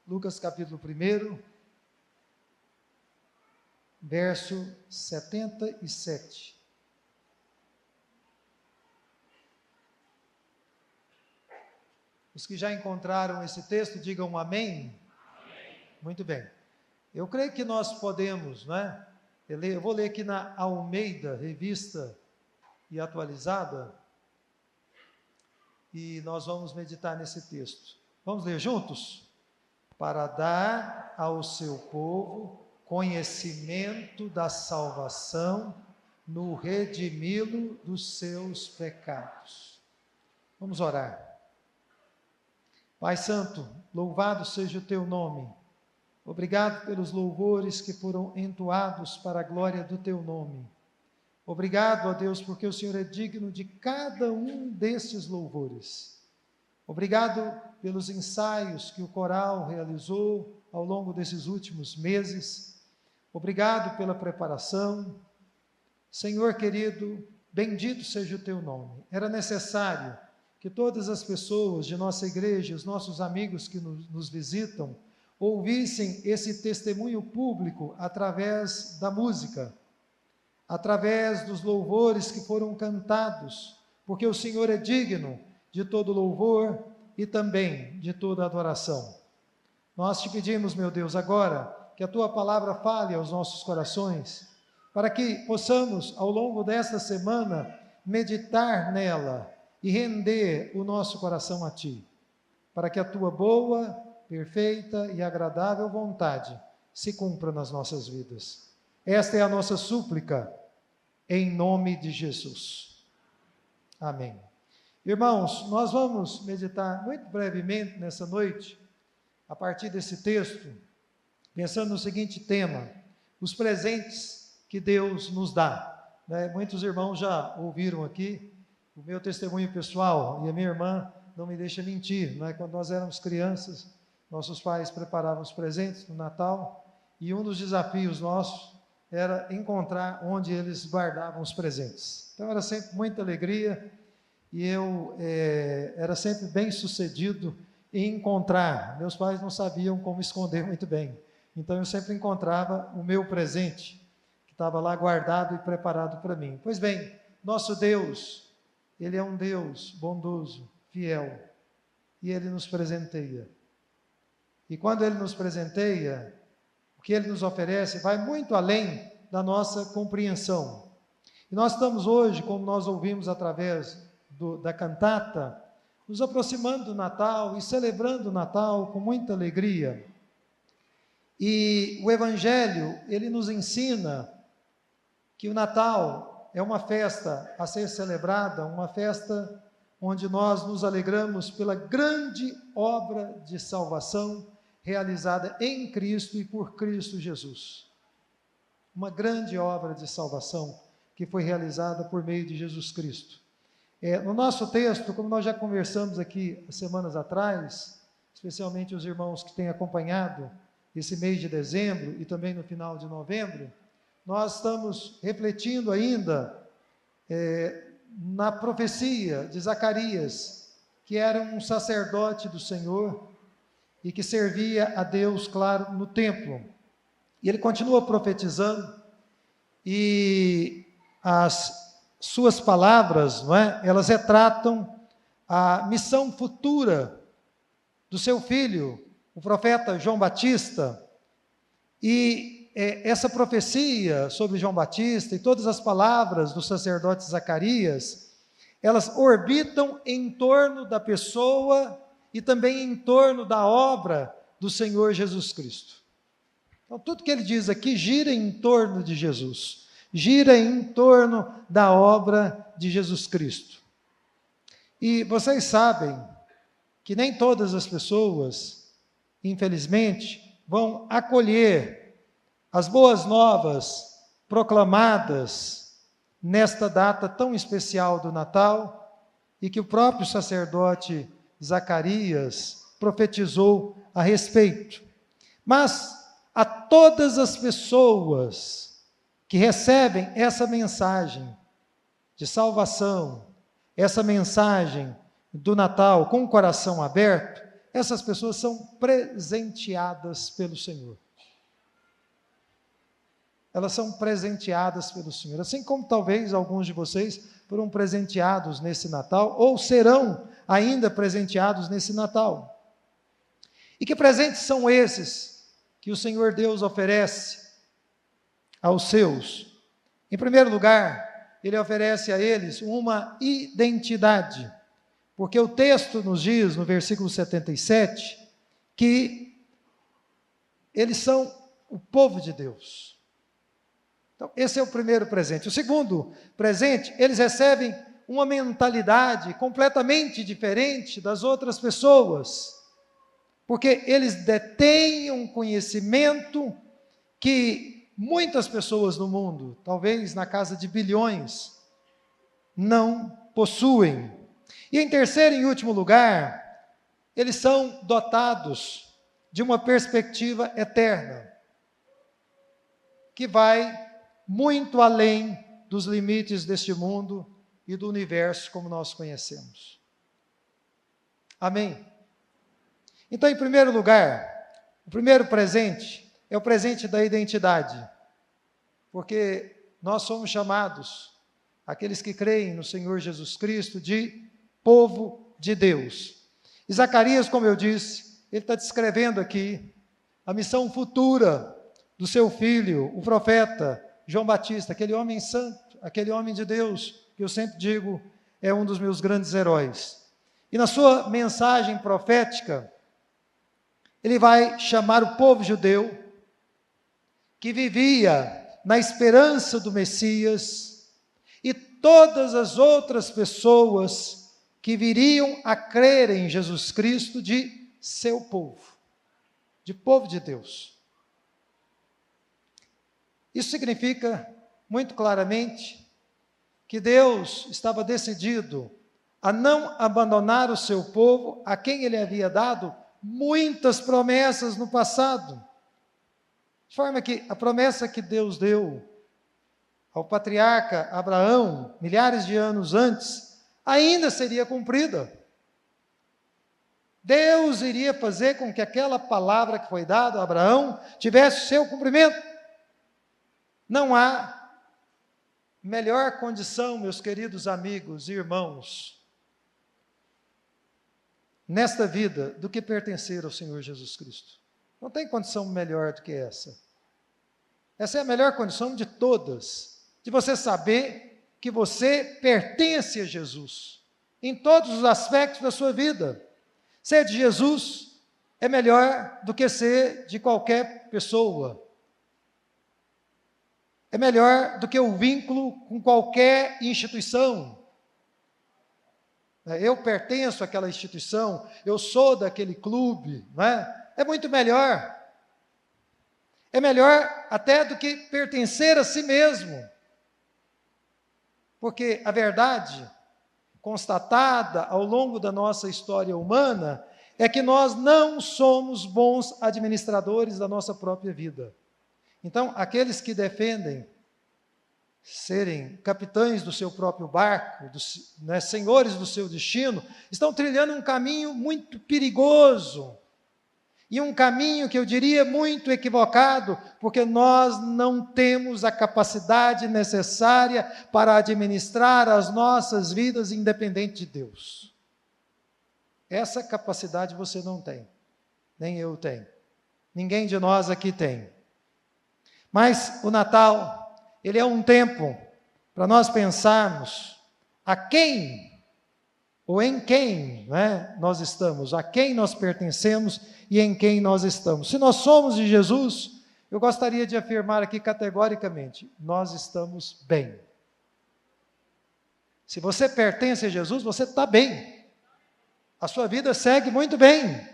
Lucas capítulo 1, verso 77. Os que já encontraram esse texto, digam amém. Muito bem. Eu creio que nós podemos, não é? Eu vou ler aqui na Almeida, revista e atualizada, e nós vamos meditar nesse texto. Vamos ler juntos? Para dar ao seu povo conhecimento da salvação, no redimi-lo dos seus pecados. Vamos orar. Pai Santo, louvado seja o teu nome. Obrigado pelos louvores que foram entoados para a glória do teu nome. Obrigado, ó Deus, porque o Senhor é digno de cada um destes louvores. Obrigado pelos ensaios que o coral realizou ao longo desses últimos meses. Obrigado pela preparação. Senhor querido, bendito seja o teu nome. Era necessário que todas as pessoas de nossa igreja, os nossos amigos que nos visitam, ouvissem esse testemunho público através da música, através dos louvores que foram cantados, porque o Senhor é digno de todo louvor e também de toda adoração. Nós te pedimos, meu Deus, agora que a tua palavra fale aos nossos corações, para que possamos, ao longo desta semana, meditar nela e render o nosso coração a ti, para que a tua boa, perfeita e agradável vontade se cumpra nas nossas vidas. Esta é a nossa súplica, em nome de Jesus. Amém. Irmãos, nós vamos meditar muito brevemente nessa noite, a partir desse texto, pensando no seguinte tema: os presentes que Deus nos dá. Muitos irmãos já ouviram aqui o meu testemunho pessoal, e a minha irmã não me deixa mentir, quando nós éramos crianças, nossos pais preparavam os presentes no Natal, e um dos desafios nossos era encontrar onde eles guardavam os presentes. Então era sempre muita alegria, e eu era sempre bem sucedido em encontrar. Meus pais não sabiam como esconder muito bem, então eu sempre encontrava o meu presente, que estava lá guardado e preparado para mim. Pois bem, nosso Deus, Ele é um Deus bondoso, fiel, e Ele nos presenteia. E quando Ele nos presenteia, o que Ele nos oferece vai muito além da nossa compreensão. E nós estamos hoje, como nós ouvimos através da cantata, nos aproximando do Natal e celebrando o Natal com muita alegria. E o Evangelho, ele nos ensina que o Natal é uma festa a ser celebrada, uma festa onde nós nos alegramos pela grande obra de salvação realizada em Cristo e por Cristo Jesus. Uma grande obra de salvação que foi realizada por meio de Jesus Cristo. No nosso texto, como nós já conversamos aqui semanas atrás, especialmente os irmãos que têm acompanhado esse mês de dezembro e também no final de novembro, nós estamos refletindo ainda na profecia de Zacarias, que era um sacerdote do Senhor e que servia a Deus, claro, no templo. E ele continua profetizando, e as suas palavras, elas retratam a missão futura do seu filho, o profeta João Batista. E essa profecia sobre João Batista e todas as palavras do sacerdote Zacarias, elas orbitam em torno da pessoa e também em torno da obra do Senhor Jesus Cristo. Então, tudo que ele diz aqui gira em torno de Jesus, gira em torno da obra de Jesus Cristo. E vocês sabem que nem todas as pessoas, infelizmente, vão acolher as boas novas proclamadas nesta data tão especial do Natal, e que o próprio sacerdote Zacarias profetizou a respeito. Mas a todas as pessoas que recebem essa mensagem de salvação, essa mensagem do Natal com o coração aberto, essas pessoas são presenteadas pelo Senhor. Elas são presenteadas pelo Senhor, assim como talvez alguns de vocês foram presenteados nesse Natal, ou serão ainda presenteados nesse Natal. E que presentes são esses que o Senhor Deus oferece aos seus? Em primeiro lugar, Ele oferece a eles uma identidade, porque o texto nos diz, no versículo 77, que eles são o povo de Deus. Então, esse é o primeiro presente. O segundo presente, eles recebem uma mentalidade completamente diferente das outras pessoas, porque eles detêm um conhecimento que muitas pessoas no mundo, talvez na casa de bilhões, não possuem. E em terceiro e último lugar, eles são dotados de uma perspectiva eterna, que vai muito além dos limites deste mundo e do universo como nós conhecemos. Amém? Então, em primeiro lugar, o primeiro presente é o presente da identidade, porque nós somos chamados, aqueles que creem no Senhor Jesus Cristo, de povo de Deus. E Zacarias, como eu disse, ele está descrevendo aqui a missão futura do seu filho, o profeta João Batista, aquele homem santo, aquele homem de Deus, que eu sempre digo é um dos meus grandes heróis. E na sua mensagem profética, ele vai chamar o povo judeu, que vivia na esperança do Messias, e todas as outras pessoas que viriam a crer em Jesus Cristo, de seu povo, de povo de Deus. Isso significa, muito claramente, que Deus estava decidido a não abandonar o seu povo, a quem Ele havia dado muitas promessas no passado. De forma que a promessa que Deus deu ao patriarca Abraão, milhares de anos antes, ainda seria cumprida. Deus iria fazer com que aquela palavra que foi dada a Abraão tivesse seu cumprimento. Não há melhor condição, meus queridos amigos e irmãos, nesta vida, do que pertencer ao Senhor Jesus Cristo. Não tem condição melhor do que essa. Essa é a melhor condição de todas, de você saber que você pertence a Jesus, em todos os aspectos da sua vida. Ser de Jesus é melhor do que ser de qualquer pessoa. É melhor do que o vínculo com qualquer instituição. Eu pertenço àquela instituição, eu sou daquele clube, não é? É muito melhor. É melhor até do que pertencer a si mesmo. Porque a verdade constatada ao longo da nossa história humana é que nós não somos bons administradores da nossa própria vida. Então, aqueles que defendem serem capitães do seu próprio barco, senhores do seu destino, estão trilhando um caminho muito perigoso, e um caminho que eu diria muito equivocado, porque nós não temos a capacidade necessária para administrar as nossas vidas independente de Deus. Essa capacidade você não tem, nem eu tenho, ninguém de nós aqui tem. Mas o Natal, ele é um tempo para nós pensarmos a quem, ou em quem, nós estamos, a quem nós pertencemos e em quem nós estamos. Se nós somos de Jesus, eu gostaria de afirmar aqui categoricamente, nós estamos bem. Se você pertence a Jesus, você está bem. A sua vida segue muito bem.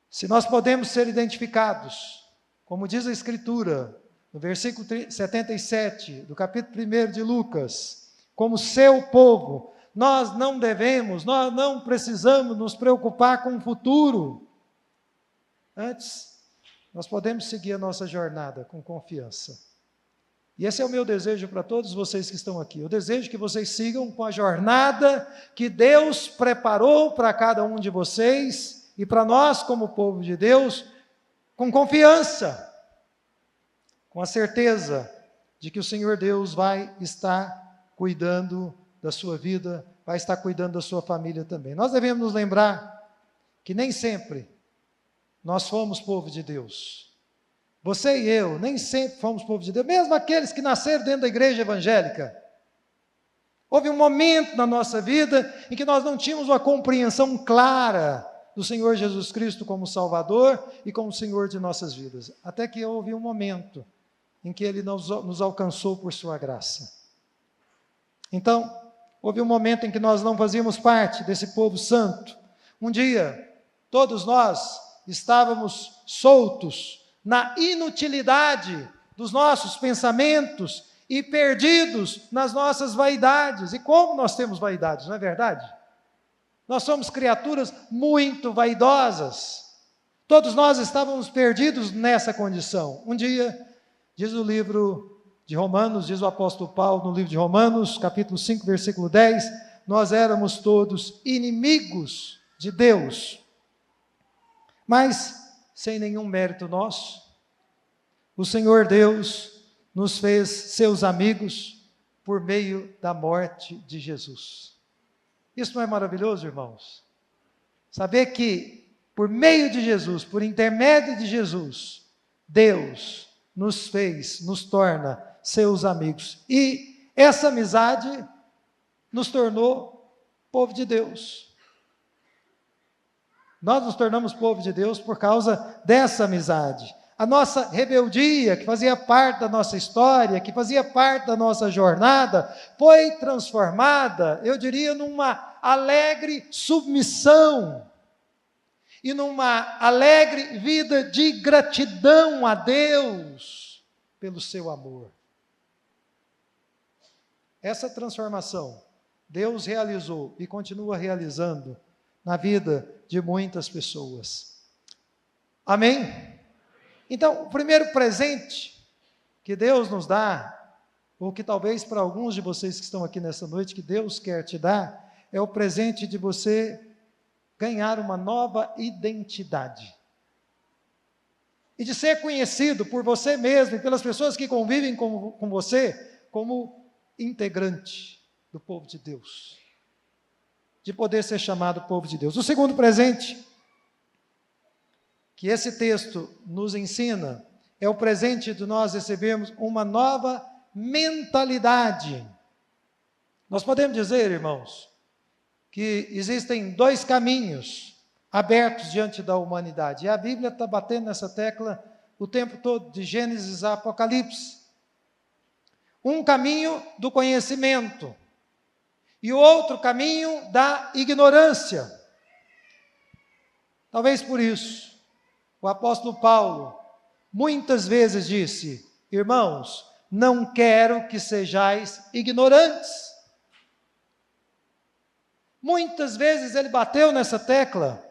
Se nós podemos ser identificados, como diz a Escritura, no versículo 77 do capítulo 1 de Lucas, como seu povo, nós não precisamos nos preocupar com o futuro. Antes, nós podemos seguir a nossa jornada com confiança. E esse é o meu desejo para todos vocês que estão aqui. Eu desejo que vocês sigam com a jornada que Deus preparou para cada um de vocês e para nós, como povo de Deus, com confiança, com a certeza de que o Senhor Deus vai estar cuidando da sua vida, vai estar cuidando da sua família também. Nós devemos nos lembrar que nem sempre nós fomos povo de Deus. Você e eu, nem sempre fomos povo de Deus, mesmo aqueles que nasceram dentro da igreja evangélica. Houve um momento na nossa vida em que nós não tínhamos uma compreensão clara do Senhor Jesus Cristo como Salvador e como Senhor de nossas vidas. Até que houve um momento em que Ele nos alcançou por sua graça. Então, houve um momento em que nós não fazíamos parte desse povo santo. Um dia, todos nós estávamos soltos na inutilidade dos nossos pensamentos e perdidos nas nossas vaidades. E como nós temos vaidades, não é verdade? Nós somos criaturas muito vaidosas. Todos nós estávamos perdidos nessa condição. Um dia, diz o livro de Romanos, diz o apóstolo Paulo no livro de Romanos, capítulo 5, versículo 10, nós éramos todos inimigos de Deus, mas sem nenhum mérito nosso, o Senhor Deus nos fez seus amigos por meio da morte de Jesus. Isso não é maravilhoso, irmãos? Saber que por meio de Jesus, por intermédio de Jesus, Deus nos torna seus amigos. E essa amizade nos tornou povo de Deus. Nós nos tornamos povo de Deus por causa dessa amizade. A nossa rebeldia, que fazia parte da nossa história, que fazia parte da nossa jornada, foi transformada, eu diria, numa alegre submissão e numa alegre vida de gratidão a Deus pelo seu amor. Essa transformação Deus realizou e continua realizando na vida de muitas pessoas. Amém? Então, o primeiro presente que Deus nos dá, ou que talvez para alguns de vocês que estão aqui nessa noite, que Deus quer te dar, é o presente de você ganhar uma nova identidade. E de ser conhecido por você mesmo e pelas pessoas que convivem com você como integrante do povo de Deus. De poder ser chamado povo de Deus. O segundo presente que esse texto nos ensina é o presente de nós recebermos uma nova mentalidade. Nós podemos dizer, irmãos, que existem dois caminhos abertos diante da humanidade. E a Bíblia está batendo nessa tecla o tempo todo, de Gênesis a Apocalipse. Um caminho do conhecimento e o outro caminho da ignorância. Talvez por isso, o apóstolo Paulo muitas vezes disse: irmãos, não quero que sejais ignorantes. Muitas vezes ele bateu nessa tecla,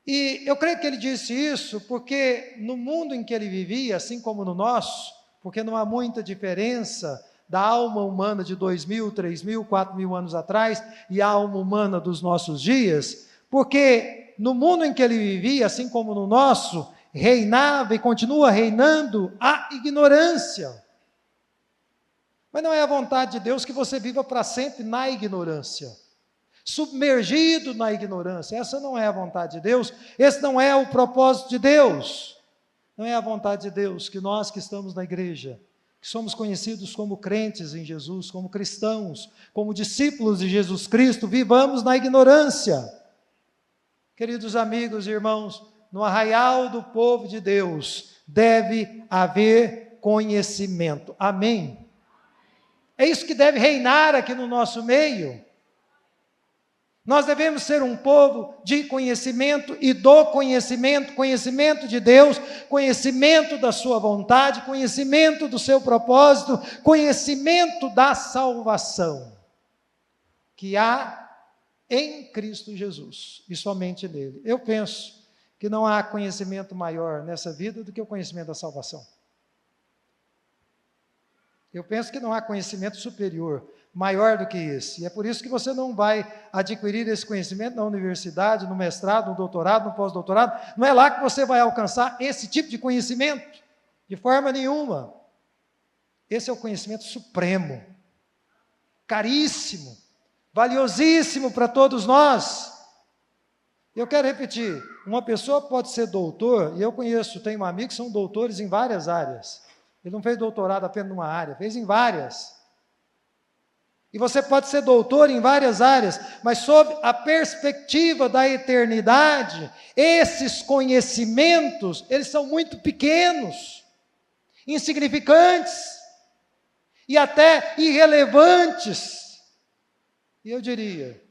e eu creio que ele disse isso porque no mundo em que ele vivia, assim como no nosso, porque não há muita diferença da alma humana de 2.000, 3.000, 4.000 anos atrás e a alma humana dos nossos dias, porque no mundo em que ele vivia, assim como no nosso, reinava e continua reinando a ignorância. Mas não é a vontade de Deus que você viva para sempre na ignorância, submergido na ignorância. Essa não é a vontade de Deus, esse não é o propósito de Deus. Não é a vontade de Deus que nós que estamos na igreja, que somos conhecidos como crentes em Jesus, como cristãos, como discípulos de Jesus Cristo, vivamos na ignorância. Queridos amigos e irmãos, no arraial do povo de Deus, deve haver conhecimento. Amém? É isso que deve reinar aqui no nosso meio. Nós devemos ser um povo de conhecimento e do conhecimento, conhecimento de Deus, conhecimento da sua vontade, conhecimento do seu propósito, conhecimento da salvação que há em Cristo Jesus e somente nele. Eu penso que não há conhecimento maior nessa vida do que o conhecimento da salvação. Eu penso que não há conhecimento superior maior do que esse. E é por isso que você não vai adquirir esse conhecimento na universidade, no mestrado, no doutorado, no pós-doutorado. Não é lá que você vai alcançar esse tipo de conhecimento, de forma nenhuma. Esse é o conhecimento supremo, caríssimo, valiosíssimo para todos nós. Eu quero repetir, uma pessoa pode ser doutor, e eu tenho amigos que são doutores em várias áreas. Ele não fez doutorado apenas numa área, fez em várias. E você pode ser doutor em várias áreas, mas sob a perspectiva da eternidade, esses conhecimentos, eles são muito pequenos, insignificantes e até irrelevantes. E eu diria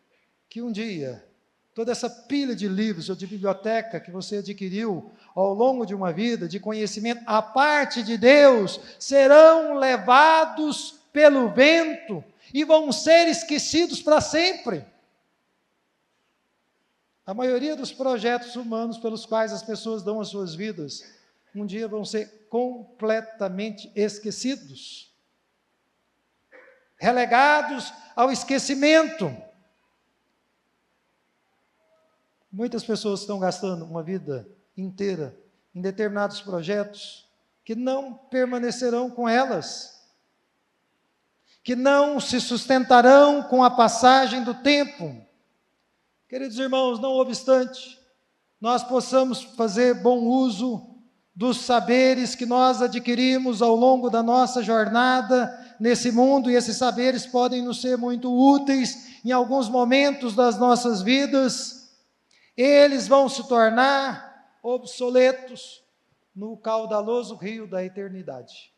que um dia, toda essa pilha de livros ou de biblioteca que você adquiriu ao longo de uma vida, de conhecimento, a parte de Deus, serão levados pelo vento e vão ser esquecidos para sempre. A maioria dos projetos humanos pelos quais as pessoas dão as suas vidas, um dia vão ser completamente esquecidos, relegados ao esquecimento. Muitas pessoas estão gastando uma vida inteira em determinados projetos que não permanecerão com elas, que não se sustentarão com a passagem do tempo. Queridos irmãos, não obstante, nós possamos fazer bom uso dos saberes que nós adquirimos ao longo da nossa jornada nesse mundo, e esses saberes podem nos ser muito úteis em alguns momentos das nossas vidas, eles vão se tornar obsoletos no caudaloso rio da eternidade.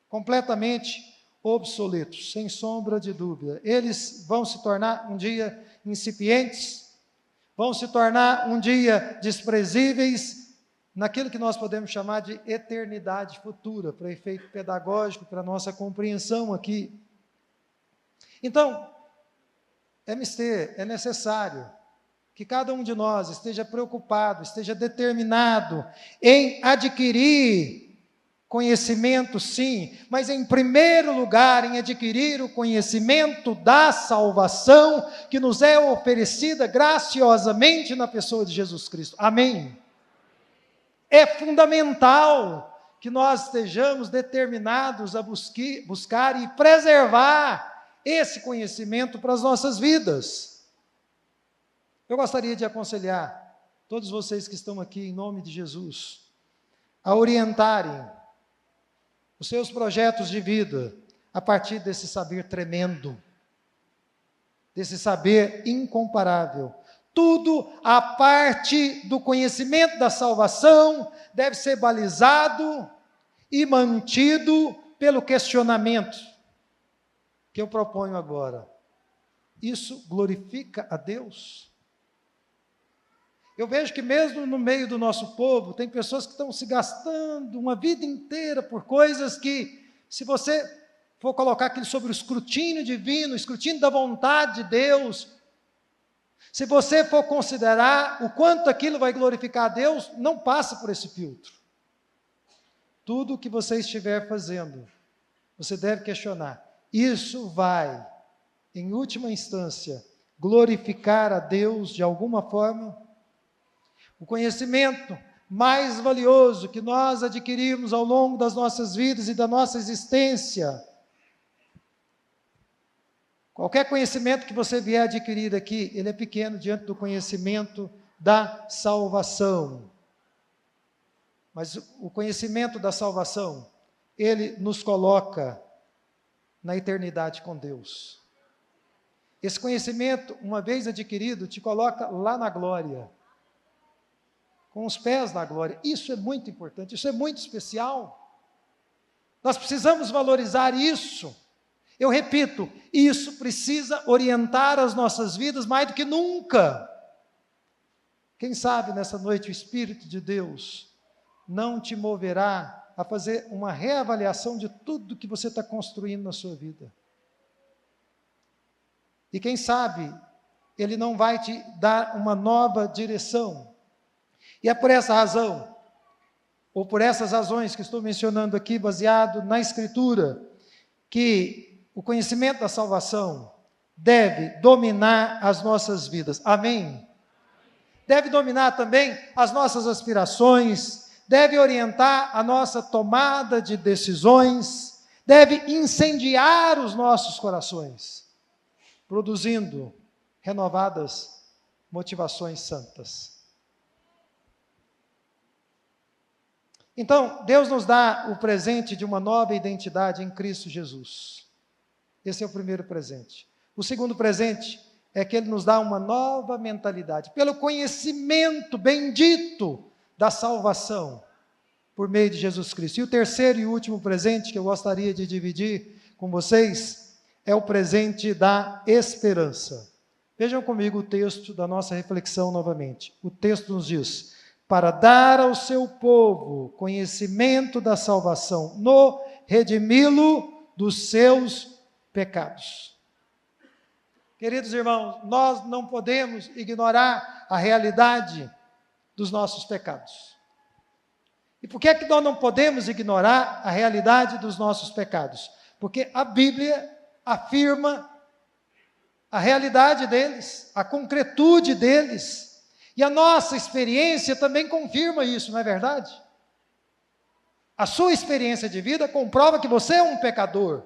Completamente obsoletos, sem sombra de dúvida. Eles vão se tornar um dia incipientes, vão se tornar um dia desprezíveis, naquilo que nós podemos chamar de eternidade futura, para efeito pedagógico, para nossa compreensão aqui. Então, é necessário que cada um de nós esteja preocupado, esteja determinado em adquirir conhecimento, sim, mas em primeiro lugar em adquirir o conhecimento da salvação que nos é oferecida graciosamente na pessoa de Jesus Cristo. Amém? É fundamental que nós estejamos determinados a buscar e preservar esse conhecimento para as nossas vidas. Eu gostaria de aconselhar todos vocês que estão aqui em nome de Jesus a orientarem os seus projetos de vida a partir desse saber tremendo, desse saber incomparável. Tudo a parte do conhecimento da salvação deve ser balizado e mantido pelo questionamento que eu proponho agora. Isso glorifica a Deus? Eu vejo que mesmo no meio do nosso povo, tem pessoas que estão se gastando uma vida inteira por coisas que, se você for colocar aquilo sobre o escrutínio divino, o escrutínio da vontade de Deus, se você for considerar o quanto aquilo vai glorificar a Deus, não passa por esse filtro. Tudo o que você estiver fazendo, você deve questionar. Isso vai, em última instância, glorificar a Deus de alguma forma? O conhecimento mais valioso que nós adquirimos ao longo das nossas vidas e da nossa existência, qualquer conhecimento que você vier adquirir aqui, ele é pequeno diante do conhecimento da salvação. Mas o conhecimento da salvação, ele nos coloca na eternidade com Deus. Esse conhecimento, uma vez adquirido, te coloca lá na glória, com os pés na glória. Isso é muito importante, isso é muito especial. Nós precisamos valorizar isso. Eu repito, isso precisa orientar as nossas vidas mais do que nunca. Quem sabe nessa noite o Espírito de Deus não te moverá a fazer uma reavaliação de tudo que você está construindo na sua vida. E quem sabe Ele não vai te dar uma nova direção. E é por essa razão ou por essas razões que estou mencionando aqui, baseado na Escritura, que o conhecimento da salvação deve dominar as nossas vidas. Amém? Deve dominar também as nossas aspirações, deve orientar a nossa tomada de decisões, deve incendiar os nossos corações, produzindo renovadas motivações santas. Então, Deus nos dá o presente de uma nova identidade em Cristo Jesus. Esse é o primeiro presente. O segundo presente é que Ele nos dá uma nova mentalidade, pelo conhecimento bendito da salvação, por meio de Jesus Cristo. E o terceiro e último presente que eu gostaria de dividir com vocês é o presente da esperança. Vejam comigo o texto da nossa reflexão novamente. O texto nos diz: para dar ao seu povo conhecimento da salvação, no redimi-lo dos seus pecados. Queridos irmãos, nós não podemos ignorar a realidade dos nossos pecados. E por que é que nós não podemos ignorar a realidade dos nossos pecados? Porque a Bíblia afirma a realidade deles, a concretude deles. E a nossa experiência também confirma isso, não é verdade? A sua experiência de vida comprova que você é um pecador,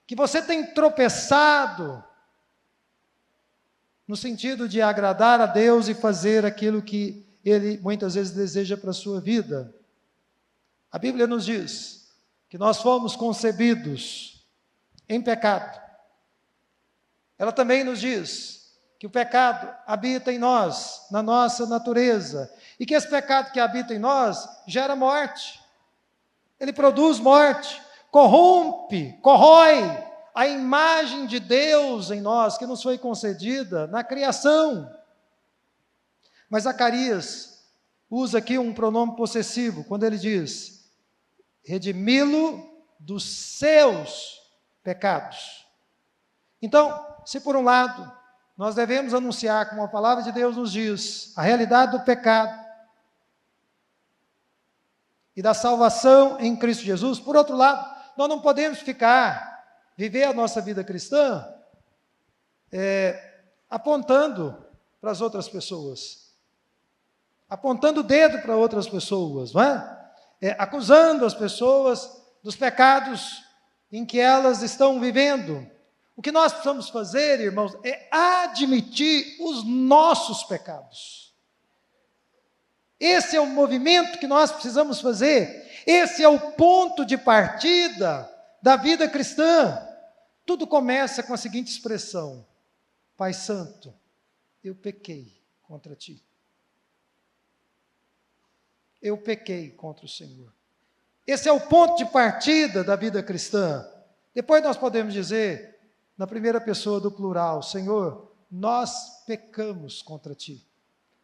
que você tem tropeçado no sentido de agradar a Deus e fazer aquilo que Ele muitas vezes deseja para a sua vida. A Bíblia nos diz que nós fomos concebidos em pecado. Ela também nos diz que o pecado habita em nós, na nossa natureza, e que esse pecado que habita em nós gera morte. Ele produz morte, corrompe, corrói a imagem de Deus em nós, que nos foi concedida na criação. Mas Zacarias usa aqui um pronome possessivo, quando ele diz: redimi-lo dos seus pecados. Então, se por um lado nós devemos anunciar, como a palavra de Deus nos diz, a realidade do pecado e da salvação em Cristo Jesus, por outro lado, nós não podemos viver a nossa vida cristã apontando para as outras pessoas, apontando o dedo para outras pessoas, não é? Acusando as pessoas dos pecados em que elas estão vivendo. O que nós precisamos fazer, irmãos, é admitir os nossos pecados. Esse é o movimento que nós precisamos fazer. Esse é o ponto de partida da vida cristã. Tudo começa com a seguinte expressão: Pai Santo, eu pequei contra ti. Eu pequei contra o Senhor. Esse é o ponto de partida da vida cristã. Depois nós podemos dizer, na primeira pessoa do plural: Senhor, nós pecamos contra ti.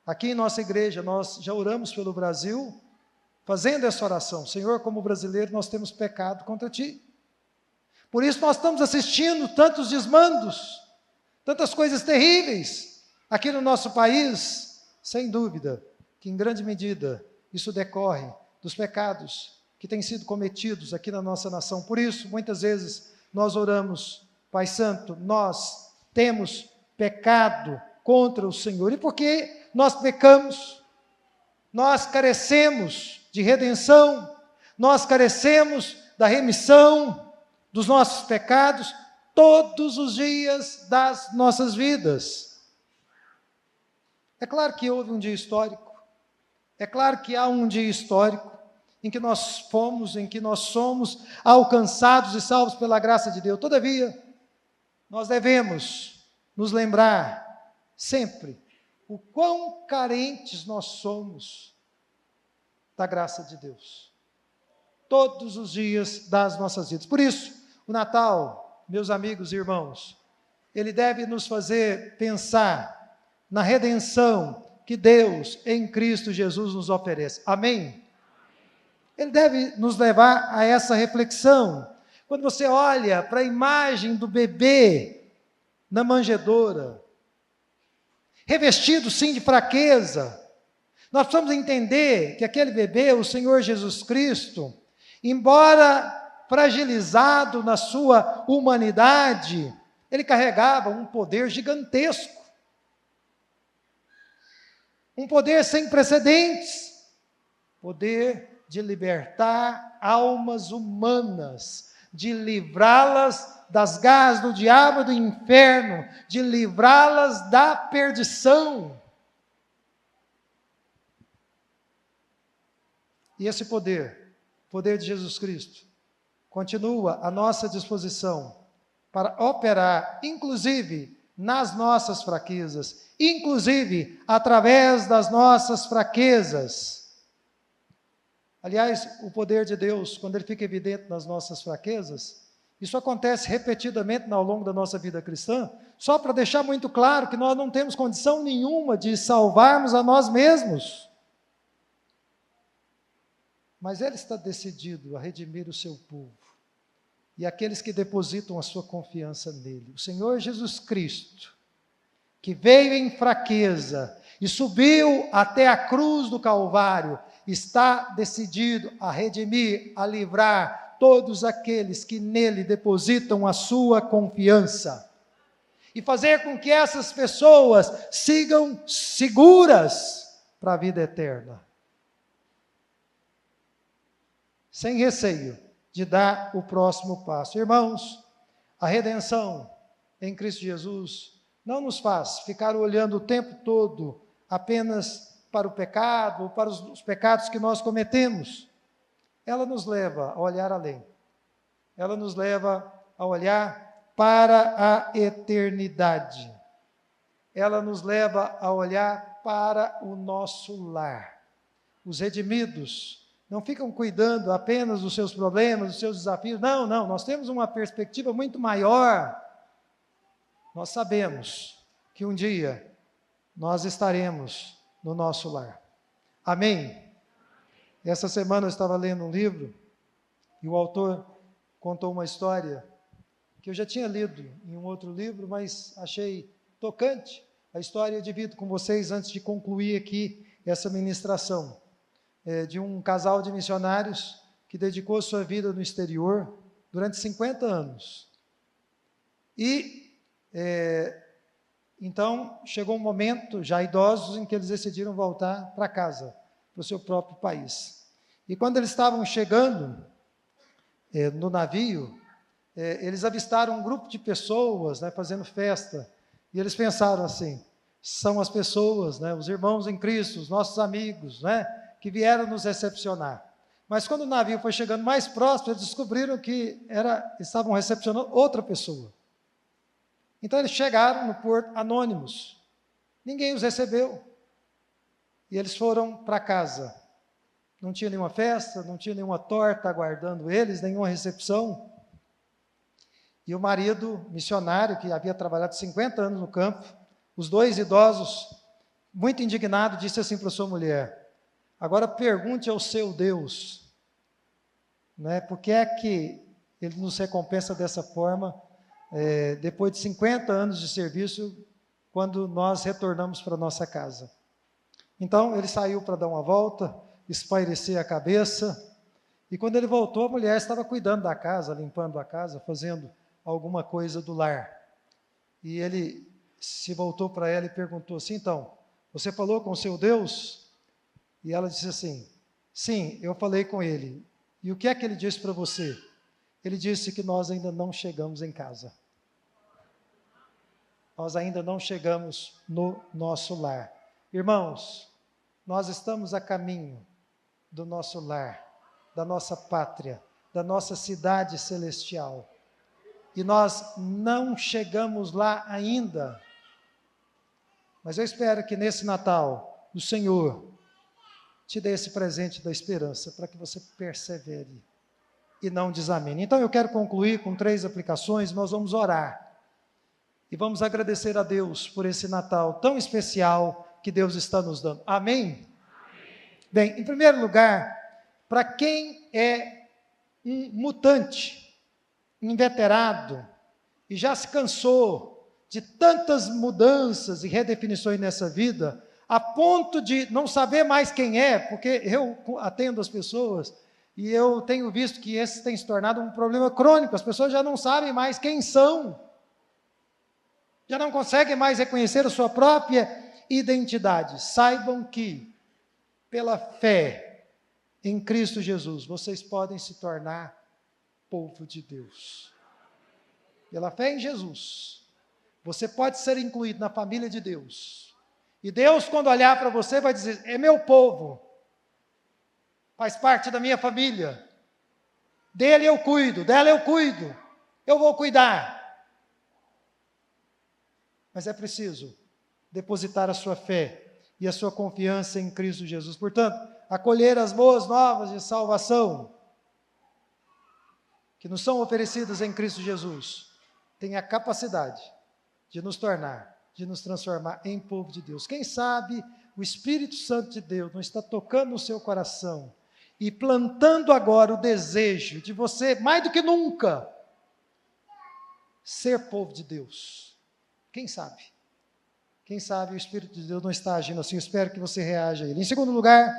Aqui em nossa igreja, nós já oramos pelo Brasil, fazendo essa oração: Senhor, como brasileiro, nós temos pecado contra ti. Por isso nós estamos assistindo tantos desmandos, tantas coisas terríveis aqui no nosso país, sem dúvida, que em grande medida isso decorre dos pecados que têm sido cometidos aqui na nossa nação. Por isso, muitas vezes, nós oramos: Pai Santo, nós temos pecado contra o Senhor. E por que nós pecamos? Nós carecemos de redenção, nós carecemos da remissão dos nossos pecados todos os dias das nossas vidas. É claro que houve um dia histórico, é claro que há um dia histórico em que nós somos alcançados e salvos pela graça de Deus. Todavia, nós devemos nos lembrar sempre o quão carentes nós somos da graça de Deus, todos os dias das nossas vidas. Por isso, o Natal, meus amigos e irmãos, ele deve nos fazer pensar na redenção que Deus em Cristo Jesus nos oferece. Amém? Ele deve nos levar a essa reflexão. Quando você olha para a imagem do bebê na manjedoura, revestido sim de fraqueza, Nós precisamos entender que aquele bebê, o Senhor Jesus Cristo, embora fragilizado na sua humanidade, ele carregava um poder gigantesco. Um poder sem precedentes. Poder de libertar almas humanas, de livrá-las das garras do diabo e do inferno, de livrá-las da perdição. E esse poder, o poder de Jesus Cristo, continua à nossa disposição para operar, inclusive, nas nossas fraquezas, inclusive, através das nossas fraquezas. Aliás, o poder de Deus, quando ele fica evidente nas nossas fraquezas, isso acontece repetidamente ao longo da nossa vida cristã, só para deixar muito claro que nós não temos condição nenhuma de salvarmos a nós mesmos. Mas ele está decidido a redimir o seu povo e aqueles que depositam a sua confiança nele. O Senhor Jesus Cristo, que veio em fraqueza e subiu até a cruz do Calvário, está decidido a redimir, a livrar todos aqueles que nele depositam a sua confiança e fazer com que essas pessoas sigam seguras para a vida eterna, sem receio de dar o próximo passo. Irmãos, a redenção em Cristo Jesus não nos faz ficar olhando o tempo todo apenas para o pecado, ou para os pecados que nós cometemos. Ela nos leva a olhar além. Ela nos leva a olhar para a eternidade. Ela nos leva a olhar para o nosso lar. Os redimidos não ficam cuidando apenas dos seus problemas, dos seus desafios. Não, nós temos uma perspectiva muito maior. Nós sabemos que um dia nós estaremos no nosso lar. Amém? Essa semana eu estava lendo um livro e o autor contou uma história que eu já tinha lido em um outro livro, mas achei tocante. A história eu divido com vocês antes de concluir aqui essa ministração. De um casal de missionários que dedicou sua vida no exterior durante 50 anos. E então chegou um momento, já idosos, em que eles decidiram voltar para casa, para o seu próprio país. E quando eles estavam chegando no navio, eles avistaram um grupo de pessoas, fazendo festa, e eles pensaram assim: são as pessoas, os irmãos em Cristo, os nossos amigos, que vieram nos recepcionar. Mas quando o navio foi chegando mais próximo, eles descobriram que estavam recepcionando outra pessoa. Então eles chegaram no porto anônimos. Ninguém os recebeu. E eles foram para casa. Não tinha nenhuma festa, não tinha nenhuma torta aguardando eles, nenhuma recepção. E o marido missionário, que havia trabalhado 50 anos no campo, os dois idosos, muito indignado, disse assim para sua mulher: agora pergunte ao seu Deus, por que é que ele nos recompensa dessa forma, depois de 50 anos de serviço, quando nós retornamos para a nossa casa. Então, ele saiu para dar uma volta, espairecer a cabeça, e quando ele voltou, a mulher estava cuidando da casa, limpando a casa, fazendo alguma coisa do lar. E ele se voltou para ela e perguntou assim: então, você falou com o seu Deus? E ela disse assim: sim, eu falei com ele. E o que é que ele disse para você? Ele disse que nós ainda não chegamos em casa. Nós ainda não chegamos no nosso lar. Irmãos, nós estamos a caminho do nosso lar, da nossa pátria, da nossa cidade celestial. E nós não chegamos lá ainda. Mas eu espero que nesse Natal, o Senhor te dê esse presente da esperança, para que você persevere e não desamine. Então eu quero concluir com 3 aplicações. Nós vamos orar e vamos agradecer a Deus por esse Natal tão especial que Deus está nos dando. Amém? Bem, em primeiro lugar, para quem é um mutante, inveterado, e já se cansou de tantas mudanças e redefinições nessa vida, a ponto de não saber mais quem é, porque eu atendo as pessoas e eu tenho visto que esse tem se tornado um problema crônico, as pessoas já não sabem mais quem são, já não conseguem mais reconhecer a sua própria identidade. Saibam que, pela fé em Cristo Jesus, vocês podem se tornar povo de Deus. Pela fé em Jesus, você pode ser incluído na família de Deus. E Deus, quando olhar para você, vai dizer: é meu povo, faz parte da minha família, dele eu cuido, dela eu cuido, eu vou cuidar. Mas é preciso depositar a sua fé e a sua confiança em Cristo Jesus. Portanto, acolher as boas novas de salvação que nos são oferecidas em Cristo Jesus tem a capacidade de nos tornar, de nos transformar em povo de Deus. Quem sabe o Espírito Santo de Deus não está tocando no seu coração e plantando agora o desejo de você, mais do que nunca, ser povo de Deus. Quem sabe? Quem sabe o Espírito de Deus não está agindo assim? Eu espero que você reaja a ele. Em segundo lugar,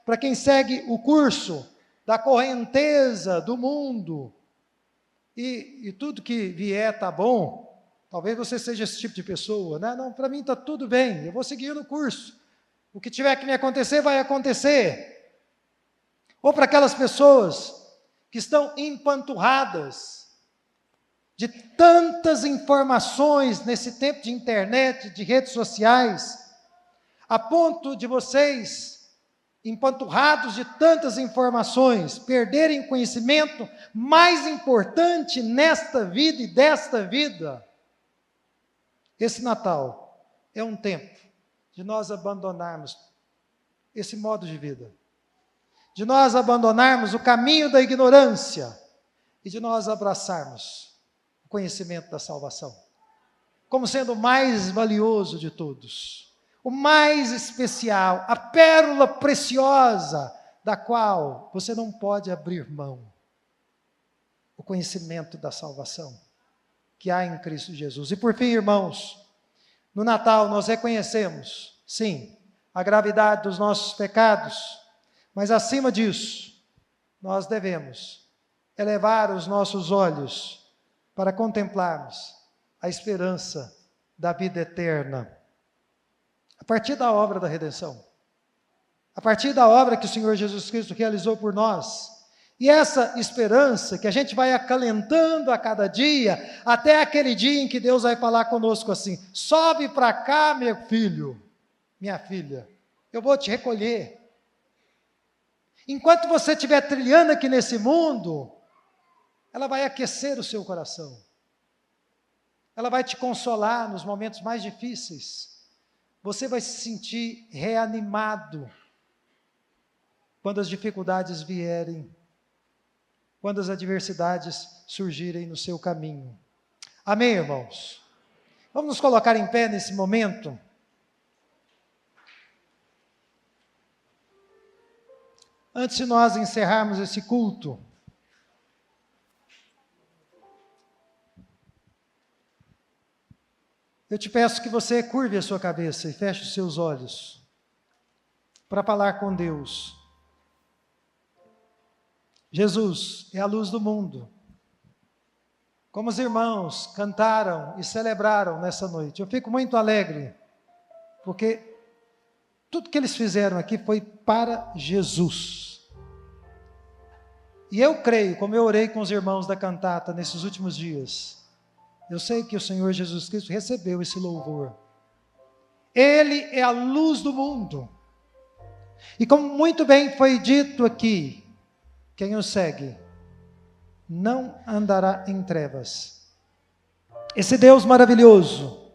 para quem segue o curso da correnteza do mundo, e tudo que vier está bom, talvez você seja esse tipo de pessoa, né? Não, para mim está tudo bem, eu vou seguir no curso. O que tiver que me acontecer, vai acontecer. Ou para aquelas pessoas que estão empanturradas de tantas informações nesse tempo de internet, de redes sociais, a ponto de vocês, empanturrados de tantas informações, perderem o conhecimento mais importante nesta vida e desta vida. Esse Natal é um tempo de nós abandonarmos esse modo de vida, de nós abandonarmos o caminho da ignorância e de nós abraçarmos o conhecimento da salvação, como sendo o mais valioso de todos, o mais especial, a pérola preciosa da qual você não pode abrir mão. O conhecimento da salvação que há em Cristo Jesus. E por fim, irmãos, no Natal nós reconhecemos, sim, a gravidade dos nossos pecados, mas acima disso, nós devemos elevar os nossos olhos para contemplarmos a esperança da vida eterna, a partir da obra da redenção, a partir da obra que o Senhor Jesus Cristo realizou por nós. E essa esperança que a gente vai acalentando a cada dia, até aquele dia em que Deus vai falar conosco assim: sobe para cá, meu filho, minha filha, eu vou te recolher. Enquanto você estiver trilhando aqui nesse mundo, ela vai aquecer o seu coração, ela vai te consolar nos momentos mais difíceis, você vai se sentir reanimado quando as dificuldades vierem, quando as adversidades surgirem no seu caminho. Amém, irmãos? Vamos nos colocar em pé nesse momento. Antes de nós encerrarmos esse culto, eu te peço que você curve a sua cabeça e feche os seus olhos para falar com Deus. Jesus é a luz do mundo. Como os irmãos cantaram e celebraram nessa noite, eu fico muito alegre, porque tudo que eles fizeram aqui foi para Jesus. E eu creio, como eu orei com os irmãos da cantata nesses últimos dias, eu sei que o Senhor Jesus Cristo recebeu esse louvor. Ele é a luz do mundo. E como muito bem foi dito aqui, quem o segue não andará em trevas. Esse Deus maravilhoso,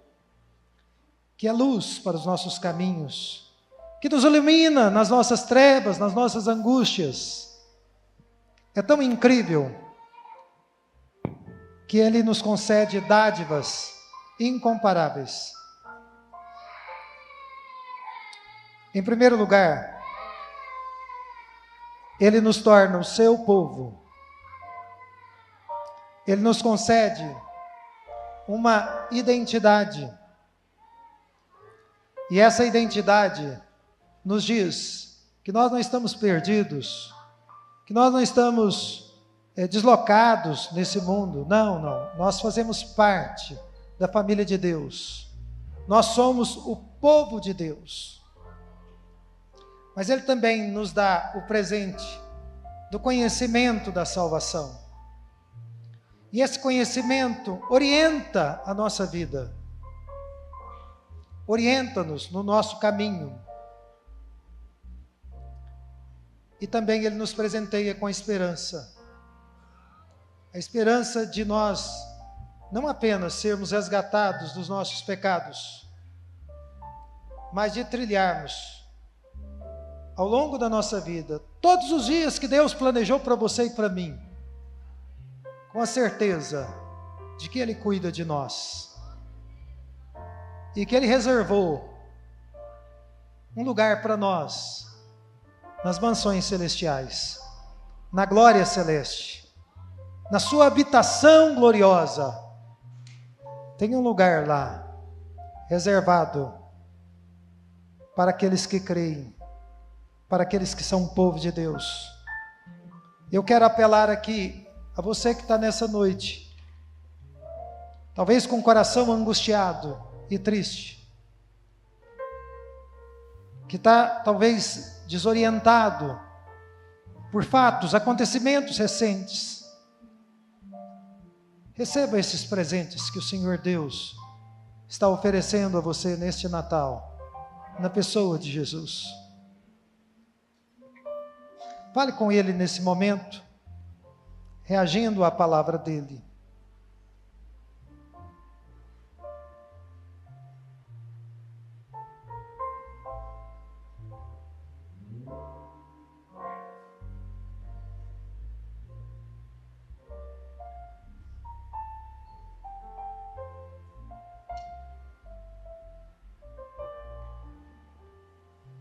que é luz para os nossos caminhos, que nos ilumina nas nossas trevas, nas nossas angústias, é tão incrível que Ele nos concede dádivas incomparáveis. Em primeiro lugar, Ele nos torna o seu povo. Ele nos concede uma identidade. E essa identidade nos diz que nós não estamos perdidos, que nós não estamos deslocados nesse mundo. Não, não. Nós fazemos parte da família de Deus. Nós somos o povo de Deus. Mas Ele também nos dá o presente do conhecimento da salvação. E esse conhecimento orienta a nossa vida. Orienta-nos no nosso caminho. E também Ele nos presenteia com a esperança. A esperança de nós não apenas sermos resgatados dos nossos pecados, mas de trilharmos ao longo da nossa vida, todos os dias que Deus planejou para você e para mim, com a certeza de que Ele cuida de nós e que Ele reservou um lugar para nós nas mansões celestiais, na glória celeste, na sua habitação gloriosa. Tem um lugar lá reservado para aqueles que creem, para aqueles que são o povo de Deus. Eu quero apelar aqui a você que está nessa noite, talvez com o coração angustiado e triste, que está talvez desorientado por fatos, acontecimentos recentes. Receba esses presentes que o Senhor Deus está oferecendo a você neste Natal, na pessoa de Jesus. Fale com Ele nesse momento, reagindo à palavra dEle.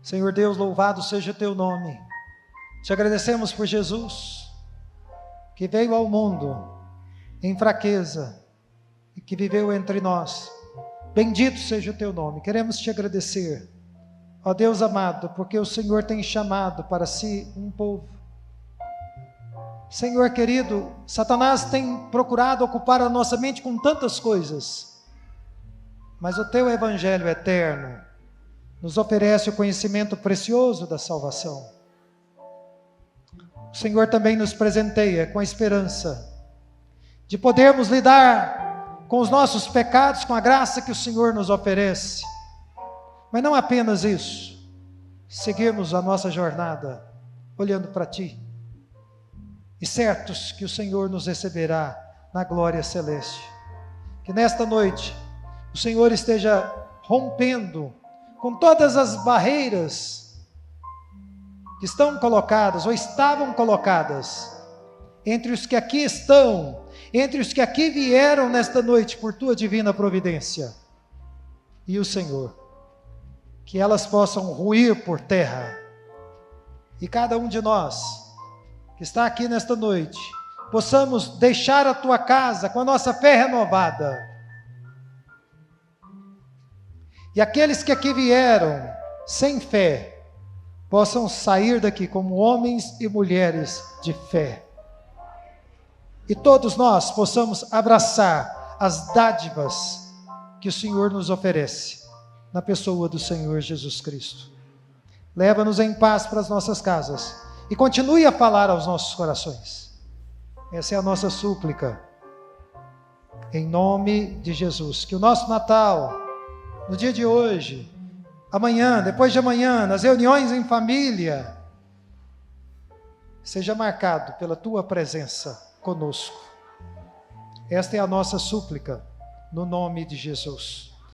Senhor Deus, louvado seja o Teu nome. Te agradecemos por Jesus, que veio ao mundo em fraqueza e que viveu entre nós. Bendito seja o Teu nome. Queremos Te agradecer, ó Deus amado, porque o Senhor tem chamado para si um povo. Senhor querido, Satanás tem procurado ocupar a nossa mente com tantas coisas, mas o Teu Evangelho eterno nos oferece o conhecimento precioso da salvação. O Senhor também nos presenteia com a esperança de podermos lidar com os nossos pecados com a graça que o Senhor nos oferece. Mas não apenas isso, seguirmos a nossa jornada olhando para Ti e certos que o Senhor nos receberá na glória celeste. Que nesta noite o Senhor esteja rompendo com todas as barreiras que estão colocadas ou estavam colocadas entre os que aqui estão, entre os que aqui vieram nesta noite por Tua divina providência e o Senhor, que elas possam ruir por terra e cada um de nós que está aqui nesta noite possamos deixar a Tua casa com a nossa fé renovada. E aqueles que aqui vieram sem fé, possam sair daqui como homens e mulheres de fé. E todos nós possamos abraçar as dádivas que o Senhor nos oferece, na pessoa do Senhor Jesus Cristo. Leva-nos em paz para as nossas casas e continue a falar aos nossos corações. Essa é a nossa súplica. Em nome de Jesus. Que o nosso Natal, no dia de hoje, amanhã, depois de amanhã, nas reuniões em família, seja marcado pela Tua presença conosco. Esta é a nossa súplica, no nome de Jesus.